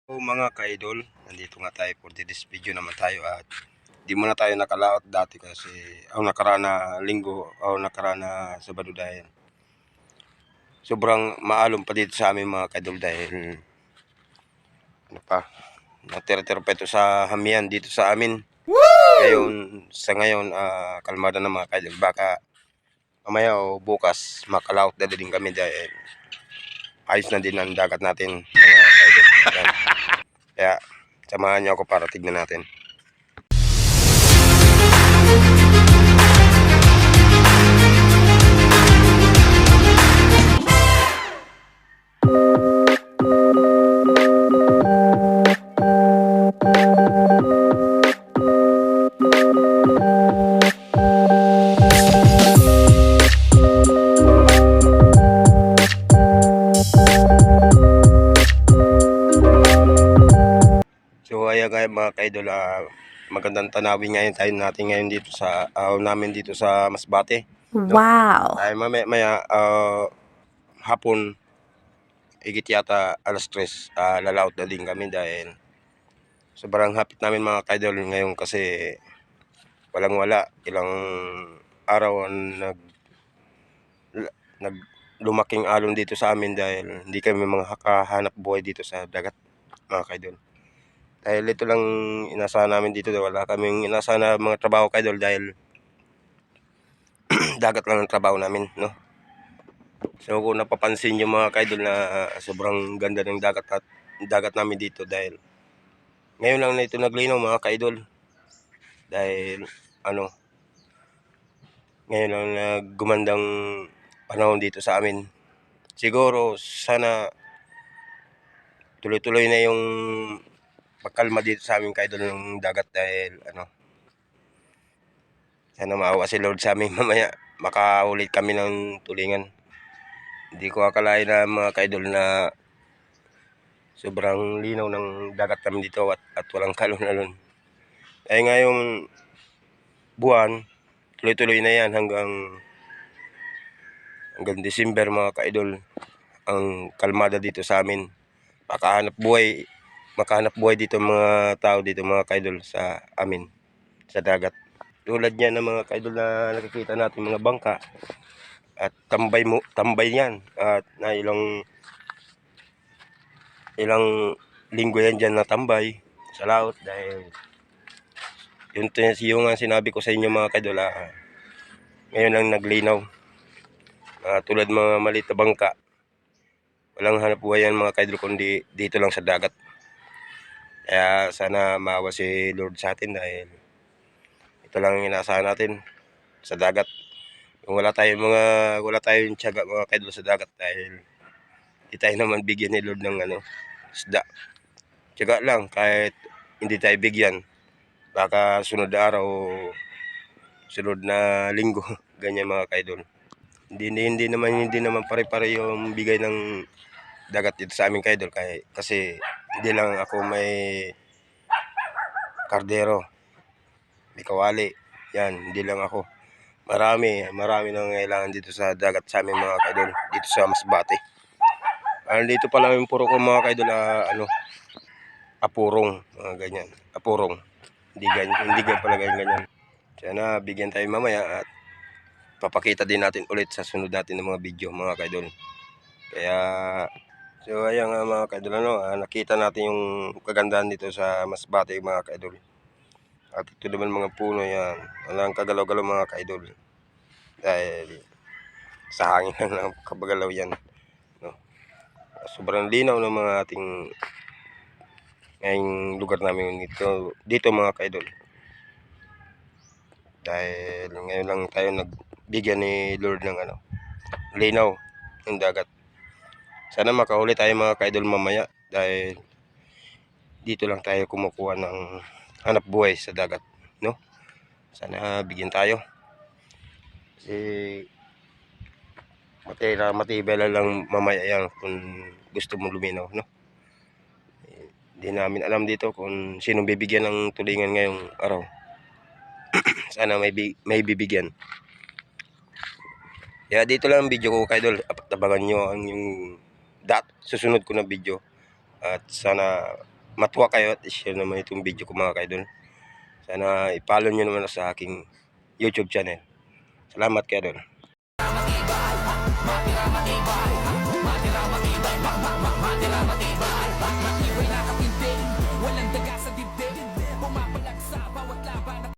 So mga ka-idol, nandito nga tayo for this video naman tayo at di muna tayo nakalaot dati kasi nakaraan na linggo nakaraan na Sabado dahil sobrang maalon pa dito sa amin mga ka-idol dahil natira-tira pa ito sa hamian dito sa amin. Ngayon kalmado na mga ka-idol, baka mamaya o bukas makalaot na din kami dahil ayos na din ang dagat natin mga ka-idol. Kaya samahan niyo ako para tignan natin. So ayan nga mga ka-idol, magandang tanawin ngayon tayo natin ngayon dito sa namin dito sa Masbate. Wow. Ay maya hapon higit yata alas 3 lalaot na din kami dahil sobrang hapit namin mga ka-idol ngayon kasi walang wala ilang araw ang lumaking alon dito sa amin dahil hindi kami mga kahanap buhay dito sa dagat mga ka-idol. Dahil ito lang inasahan namin dito, wala kaming inasahan na mga trabaho ka-idol dahil dagat lang ang trabaho namin, no? So kung napapansin nyo mga ka-idol na sobrang ganda ng dagat namin dito dahil ngayon lang na ito naglinaw mga ka-idol. Dahil ngayon lang gumandang panahon dito sa amin. Siguro sana tuloy-tuloy na yung pagkalma dito sa amin ka-idol ng dagat dahil sana maawa si Lord sa amin mamaya makaulit kami ng tulingan. Hindi ko akalain na mga ka-idol na sobrang linaw ng dagat namin dito at walang kalon-alon. Ay ngayong buwan, tuloy-tuloy na yan hanggang December mga ka-idol ang kalmada dito sa amin. Makahanap buhay dito mga tao dito mga ka-idol sa amin sa dagat. Tulad niyan ng mga ka-idol na nakikita natin mga bangka at tambay yan at na ilang linggo yan dyan natambay sa laot dahil yung sinabi ko sa inyo mga ka-idol, ngayon lang naglinaw. Tulad mga maliit na bangka, walang hanap buhay yan mga ka-idol kundi dito lang sa dagat. Kaya sana maawa si Lord sa atin dahil ito lang ang inaasahan natin sa dagat. Kung wala tayong tiyaga mga ka-idol sa dagat dahil di tayo naman bigyan ni Lord ng isda. Tiyaga lang kahit hindi tayo bigyan. Baka sunod na araw, sunod na linggo, ganyan mga ka-idol. Hindi naman pare-pare yung bigay ng dagat dito sa amin ka-idol kasi hindi lang ako may kardero, may kawali. Yan, hindi lang ako. Marami nang kailangan dito sa dagat sa amin mga ka-idol, dito sa Masbate. Dito pala yung puro ko mga ka-idol, apurong, mga ganyan. Apurong. Hindi ganyan pala ganyan. Sana bigyan tayo mamaya at papakita din natin ulit sa sunod natin ng mga video mga ka-idol. Kaya so ayan nga mga ka-idol, nakita natin yung kagandahan dito sa Masbate mga ka-idol. At ito naman mga puno yan, walang kagalaw-galaw mga ka-idol. Dahil sa hangin lang kabagalaw yan. No? Sobrang linaw ng mga ating ngayong lugar namin dito mga ka-idol. Dahil ngayon lang tayo nagbigyan ni Lord ng linaw ng dagat. Sana makahuli tayo mga ka-idol mamaya dahil dito lang tayo kumukuha ng hanap buhay sa dagat, no? Sana bigyan tayo. Matibay lang mamaya yan kung gusto mong luminaw, no? Hindi namin alam dito kung sinong bibigyan ng tulingan ngayong araw. Sana may bibigyan. Kaya dito lang ang video ko ka-idol. Abangan nyo ang yung susunod ko na video. At sana matuwa kayo at i-share naman itong video ko mga kaidol. Sana i-follow nyo naman ako sa aking YouTube channel. Salamat kaidol.